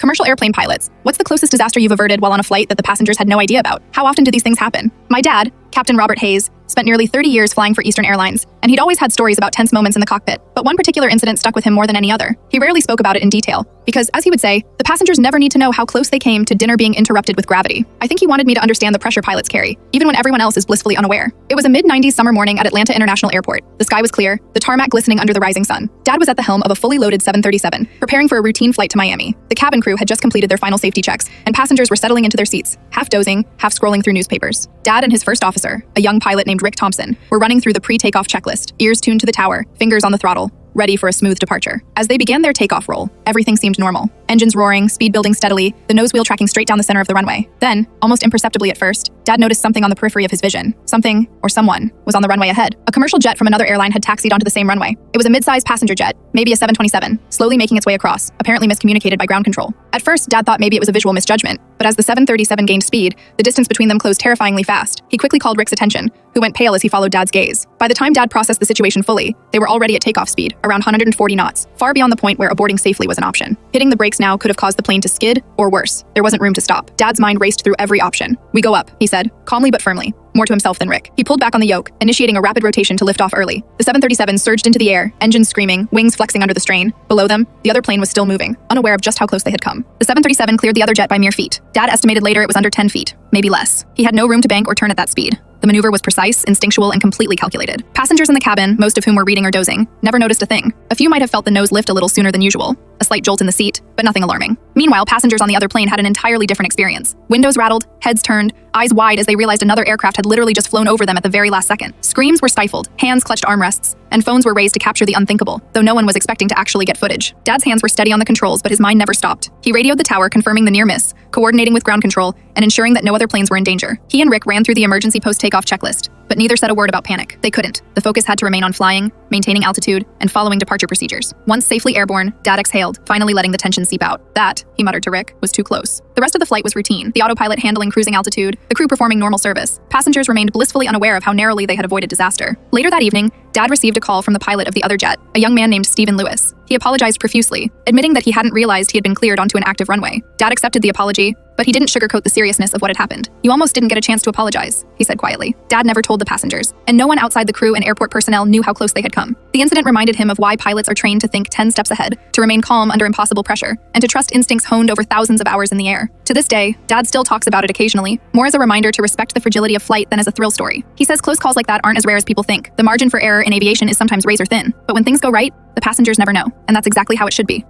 Commercial airplane pilots. What's the closest disaster you've averted while on a flight that the passengers had no idea about? How often do these things happen? My dad, Captain Robert Hayes, spent nearly 30 years flying for Eastern Airlines, and he'd always had stories about tense moments in the cockpit. But one particular incident stuck with him more than any other. He rarely spoke about it in detail, because, as he would say, the passengers never need to know how close they came to dinner being interrupted with gravity. I think he wanted me to understand the pressure pilots carry, even when everyone else is blissfully unaware. It was a mid-90s summer morning at Atlanta International Airport. The sky was clear, the tarmac glistening under the rising sun. Dad was at the helm of a fully loaded 737, preparing for a routine flight to Miami. The cabin crew had just completed their final safety checks, and passengers were settling into their seats, half dozing, half scrolling through newspapers. Dad and his first officer, a young pilot named Rick Thompson, were running through the pre-takeoff checklist, ears tuned to the tower, fingers on the throttle, ready for a smooth departure. As they began their takeoff roll, everything seemed normal. Engines roaring, speed building steadily, the nose wheel tracking straight down the center of the runway. Then, almost imperceptibly at first, Dad noticed something on the periphery of his vision. Something, or someone, was on the runway ahead. A commercial jet from another airline had taxied onto the same runway. It was a mid-sized passenger jet, maybe a 727, slowly making its way across, apparently miscommunicated by ground control. At first, Dad thought maybe it was a visual misjudgment, but as the 737 gained speed, the distance between them closed terrifyingly fast. He quickly called Rick's attention, who went pale as he followed Dad's gaze. By the time Dad processed the situation fully, they were already at takeoff speed, around 140 knots, far beyond the point where aborting safely was an option. Hitting the brakes now could have caused the plane to skid, or worse. There wasn't room to stop. Dad's mind raced through every option. "We go up," he said, calmly but firmly, more to himself than Rick. He pulled back on the yoke, initiating a rapid rotation to lift off early. The 737 surged into the air, engines screaming, wings flexing under the strain. Below them, the other plane was still moving, unaware of just how close they had come. The 737 cleared the other jet by mere feet. Dad estimated later it was under 10 feet, maybe less. He had no room to bank or turn at that speed. The maneuver was precise, instinctual, and completely calculated. Passengers in the cabin, most of whom were reading or dozing, never noticed a thing. A few might have felt the nose lift a little sooner than usual, a slight jolt in the seat, but nothing alarming. Meanwhile, passengers on the other plane had an entirely different experience. Windows rattled, heads turned, eyes wide as they realized another aircraft had literally just flown over them at the very last second. Screams were stifled, hands clutched armrests, and phones were raised to capture the unthinkable, though no one was expecting to actually get footage. Dad's hands were steady on the controls, but his mind never stopped. He radioed the tower, confirming the near miss, coordinating with ground control, and ensuring that no other planes were in danger. He and Rick ran through the emergency post-takeoff checklist, but neither said a word about panic. They couldn't. The focus had to remain on flying, maintaining altitude, and following departure procedures. Once safely airborne, Dad exhaled, finally letting the tension seep out. That, he muttered to Rick, was too close. The rest of the flight was routine, the autopilot handling cruising altitude, the crew performing normal service. Passengers remained blissfully unaware of how narrowly they had avoided disaster. Later that evening, Dad received a call from the pilot of the other jet, a young man named Stephen Lewis. He apologized profusely, admitting that he hadn't realized he had been cleared onto an active runway. Dad accepted the apology, but he didn't sugarcoat the seriousness of what had happened. "You almost didn't get a chance to apologize," he said quietly. Dad never told the passengers, and no one outside the crew and airport personnel knew how close they had come. The incident reminded him of why pilots are trained to think 10 steps ahead, to remain calm under impossible pressure, and to trust instincts honed over thousands of hours in the air. To this day, Dad still talks about it occasionally, more as a reminder to respect the fragility of flight than as a thrill story. He says close calls like that aren't as rare as people think. The margin for error in aviation is sometimes razor thin, but when things go right, the passengers never know, and that's exactly how it should be.